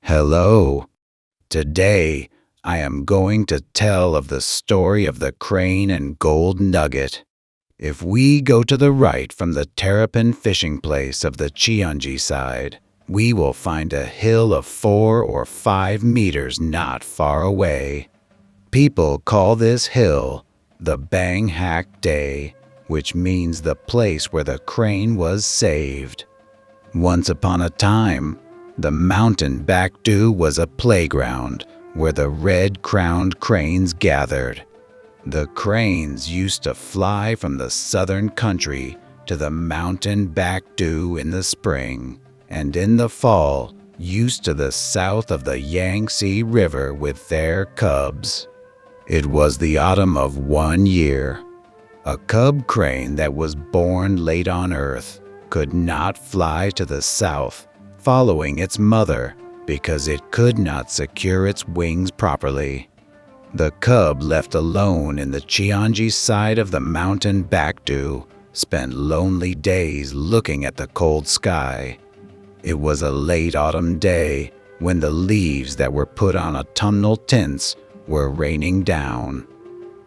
Hello. Today, I am going to tell of the story of the crane and gold nugget. If we go to the right from the terrapin fishing place of the Cheonji side, we will find a hill of 4 or 5 meters not far away. People call this hill the Bang Hak Day, which means the place where the crane was saved. Once upon a time, the mountain Backdu was a playground where the red-crowned cranes gathered. The cranes used to fly from the southern country to the mountain Backdu in the spring, and in the fall used to the south of the Yangtze River with their cubs. It was the autumn of one year. A cub crane that was born late on Earth could not fly to the south, following its mother, because it could not secure its wings properly. The cub, left alone in the Cheonji side of the mountain Backdu, spent lonely days looking at the cold sky. It was a late autumn day when the leaves that were put on autumnal tints were raining down.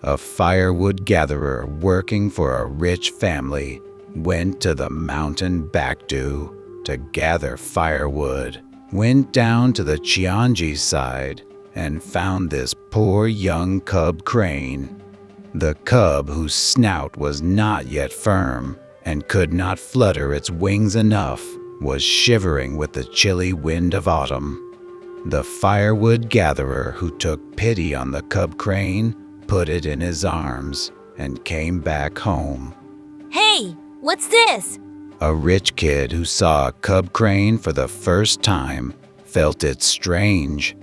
A firewood gatherer working for a rich family went to the mountain Backdu to gather firewood, went down to the Cheonji side, and found this poor young cub crane. The cub, whose snout was not yet firm and could not flutter its wings enough, was shivering with the chilly wind of autumn. The firewood gatherer, who took pity on the cub crane, put it in his arms and came back home. Hey, what's this? A rich kid who saw a cub crane for the first time felt it strange.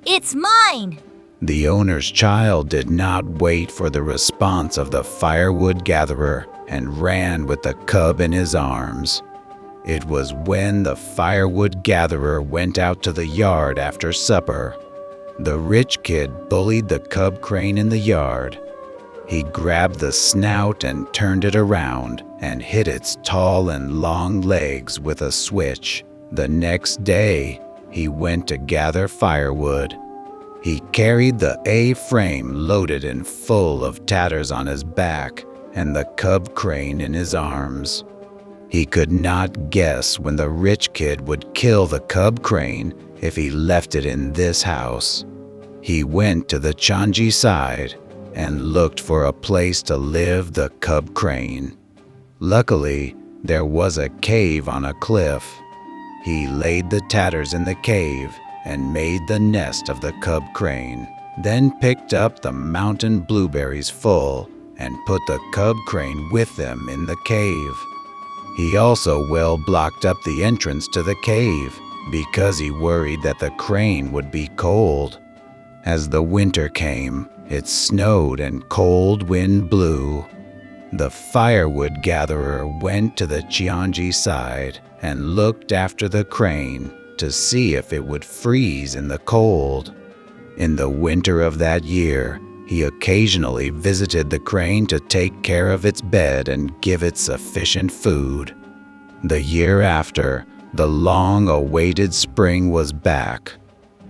It's mine! The owner's child did not wait for the response of the firewood gatherer and ran with the cub in his arms. It was when the firewood gatherer went out to the yard after supper. The rich kid bullied the cub crane in the yard. He grabbed the snout and turned it around and hit its tall and long legs with a switch. The next day, he went to gather firewood. He carried the A-frame loaded and full of tatters on his back and the cub crane in his arms. He could not guess when the rich kid would kill the cub crane if he left it in this house. He went to the Cheonji side and looked for a place to live the cub crane. Luckily, there was a cave on a cliff. He laid the tatters in the cave and made the nest of the cub crane, then picked up the mountain blueberries full and put the cub crane with them in the cave. He also well blocked up the entrance to the cave because he worried that the crane would be cold. As the winter came, it snowed and cold wind blew. The firewood gatherer went to the Cheonji side and looked after the crane to see if it would freeze in the cold. In the winter of that year, he occasionally visited the crane to take care of its bed and give it sufficient food. The year after, the long-awaited spring was back.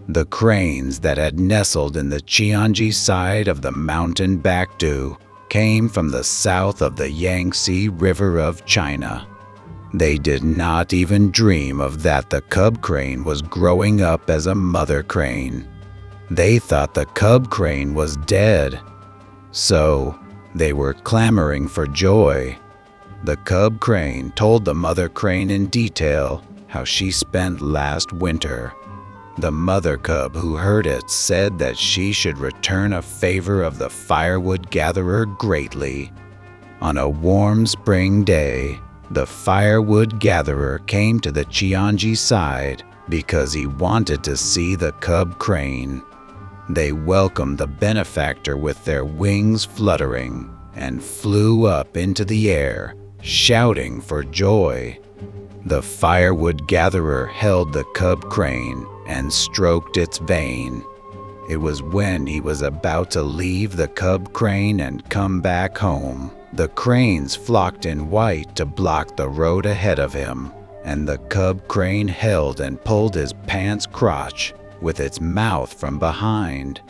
The cranes that had nestled in the Cheonji side of the mountain Backdu came from the south of the Yangtze River of China. They did not even dream of that the cub crane was growing up as a mother crane. They thought the cub crane was dead. So, they were clamoring for joy. The cub crane told the mother crane in detail how she spent last winter. The mother cub who heard it said that she should return a favor of the firewood gatherer greatly. On a warm spring day, the firewood gatherer came to the Cheonji side because he wanted to see the cub crane. They welcomed the benefactor with their wings fluttering and flew up into the air, shouting for joy. The firewood gatherer held the cub crane and stroked its vein. It was when he was about to leave the cub crane and come back home. The cranes flocked in white to block the road ahead of him. and the cub crane held and pulled his pants crotch with its mouth from behind.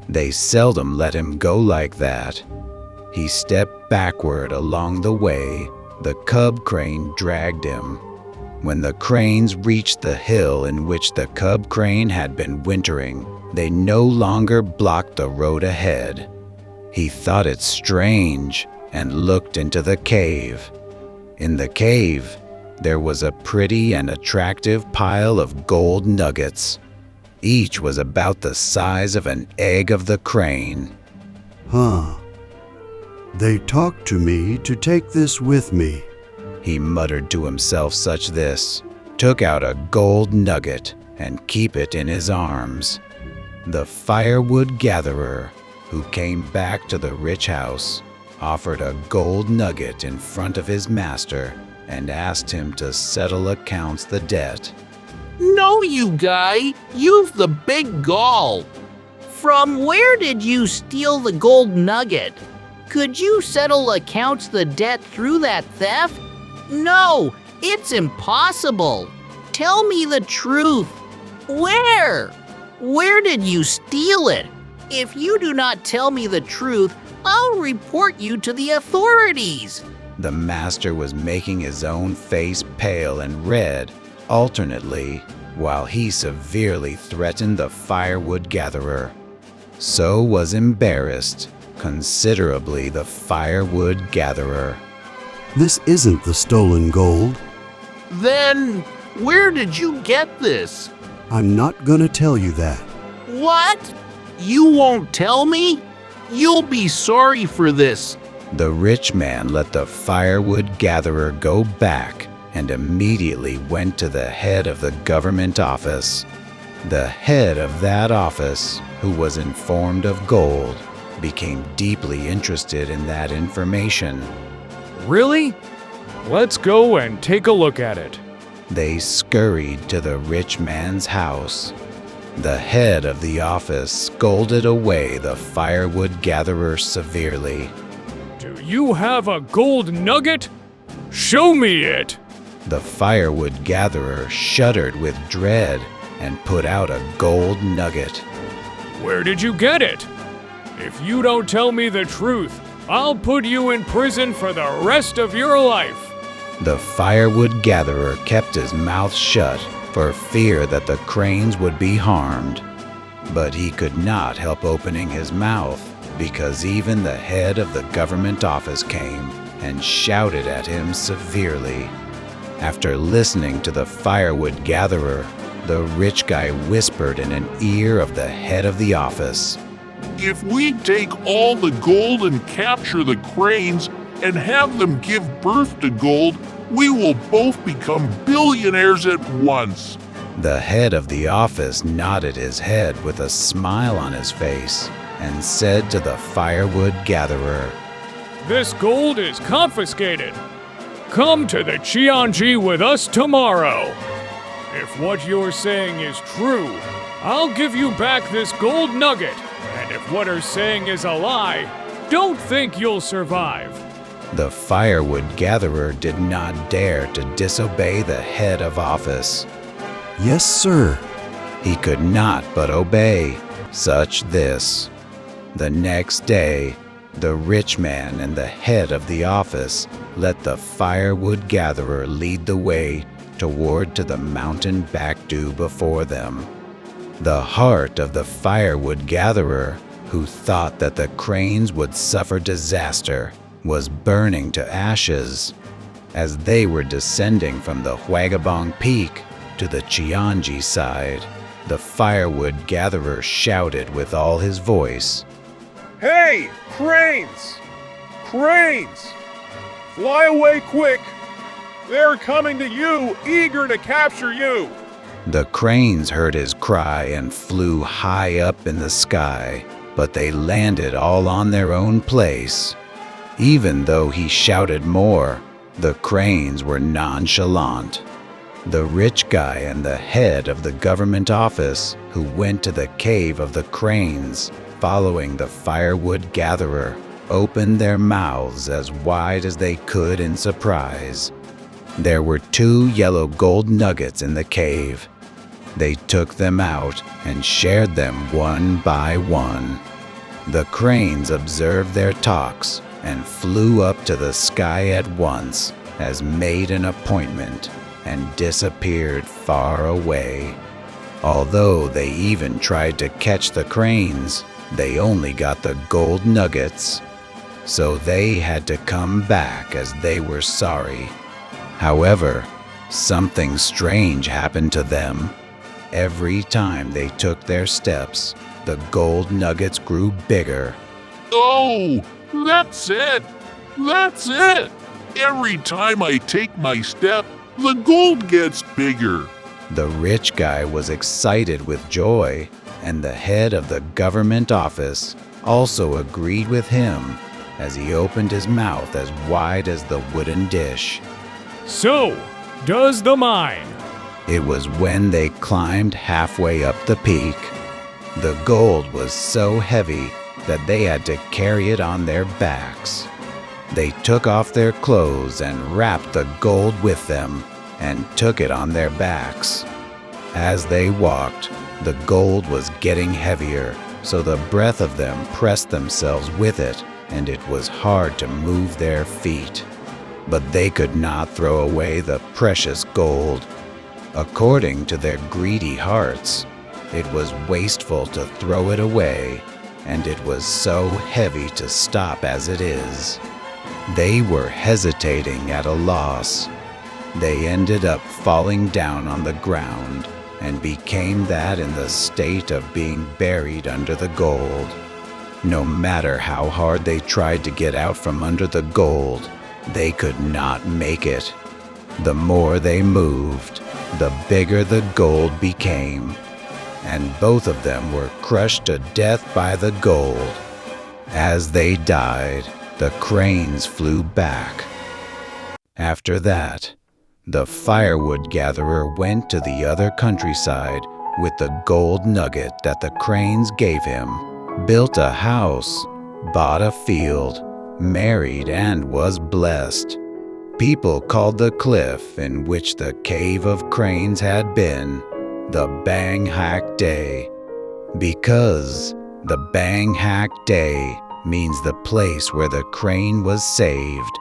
They seldom let him go like that. He stepped backward along the way. The cub crane dragged him. When the cranes reached the hill in which the cub crane had been wintering, they no longer blocked the road ahead. He thought it strange and looked into the cave. In the cave, there was a pretty and attractive pile of gold nuggets. Each was about the size of an egg of the crane. Huh. They talked to me to take this with me. He muttered to himself such this, took out a gold nugget and keep it in his arms. The firewood gatherer, who came back to the rich house, offered a gold nugget in front of his master and asked him to settle accounts the debt. No, you guy, you've the big gall. From where did you steal the gold nugget? Could you settle accounts the debt through that theft? No, it's impossible. Tell me the truth. Where? Where did you steal it? If you do not tell me the truth, I'll report you to the authorities. The master was making his own face pale and red alternately while he severely threatened the firewood gatherer. So was embarrassed considerably the firewood gatherer. This isn't the stolen gold. Then, where did you get this? I'm not gonna tell you that. What? You won't tell me? You'll be sorry for this. The rich man let the firewood gatherer go back and immediately went to the head of the government office. The head of that office, who was informed of gold, became deeply interested in that information. Really? Let's go and take a look at it. They scurried to the rich man's house. The head of the office scolded away the firewood gatherer severely. Do you have a gold nugget? Show me it! The firewood gatherer shuddered with dread and put out a gold nugget. Where did you get it? If you don't tell me the truth, I'll put you in prison for the rest of your life. The firewood gatherer kept his mouth shut for fear that the cranes would be harmed. But he could not help opening his mouth because even the head of the government office came and shouted at him severely. After listening to the firewood gatherer, the rich guy whispered in an ear of the head of the office. If we take all the gold and capture the cranes and have them give birth to gold, we will both become billionaires at once. The head of the office nodded his head with a smile on his face and said to the firewood gatherer, This gold is confiscated. Come to the Chianji with us tomorrow. If what you're saying is true, I'll give you back this gold nugget. And if what you're saying is a lie, don't think you'll survive. The firewood gatherer did not dare to disobey the head of office. Yes, sir. He could not but obey such this. The next day, the rich man and the head of the office let the firewood gatherer lead the way toward to the mountain Backdu before them. The heart of the firewood gatherer, who thought that the cranes would suffer disaster, was burning to ashes. As they were descending from the Huagabong Peak to the Chianji side, the firewood gatherer shouted with all his voice, Hey, cranes! Cranes! Fly away quick! They're coming to you, eager to capture you! The cranes heard his cry and flew high up in the sky, but they landed all on their own place. Even though he shouted more, the cranes were nonchalant. The rich guy and the head of the government office, who went to the cave of the cranes, following the firewood gatherer, opened their mouths as wide as they could in surprise. There were 2 yellow gold nuggets in the cave. They took them out and shared them one by one. The cranes observed their talks and flew up to the sky at once, as made an appointment, and disappeared far away. Although they even tried to catch the cranes, they only got the gold nuggets. So they had to come back as they were sorry. However, something strange happened to them. Every time they took their steps, the gold nuggets grew bigger. Oh, that's it! That's it! Every time I take my step, the gold gets bigger. The rich guy was excited with joy, and the head of the government office also agreed with him as he opened his mouth as wide as the wooden dish. So, does the mine. It was when they climbed halfway up the peak. The gold was so heavy that they had to carry it on their backs. They took off their clothes and wrapped the gold with them and took it on their backs. As they walked, the gold was getting heavier, so the breath of them pressed themselves with it, and it was hard to move their feet. But they could not throw away the precious gold. According to their greedy hearts, it was wasteful to throw it away, and it was so heavy to stop as it is. They were hesitating at a loss. They ended up falling down on the ground and became that in the state of being buried under the gold. No matter how hard they tried to get out from under the gold, they could not make it. The more they moved, the bigger the gold became, and both of them were crushed to death by the gold. As they died, the cranes flew back. After that, the firewood gatherer went to the other countryside with the gold nugget that the cranes gave him, built a house, bought a field, married, and was blessed. People called the cliff in which the cave of cranes had been the Bang Hack Day, because the Bang Hack Day means the place where the crane was saved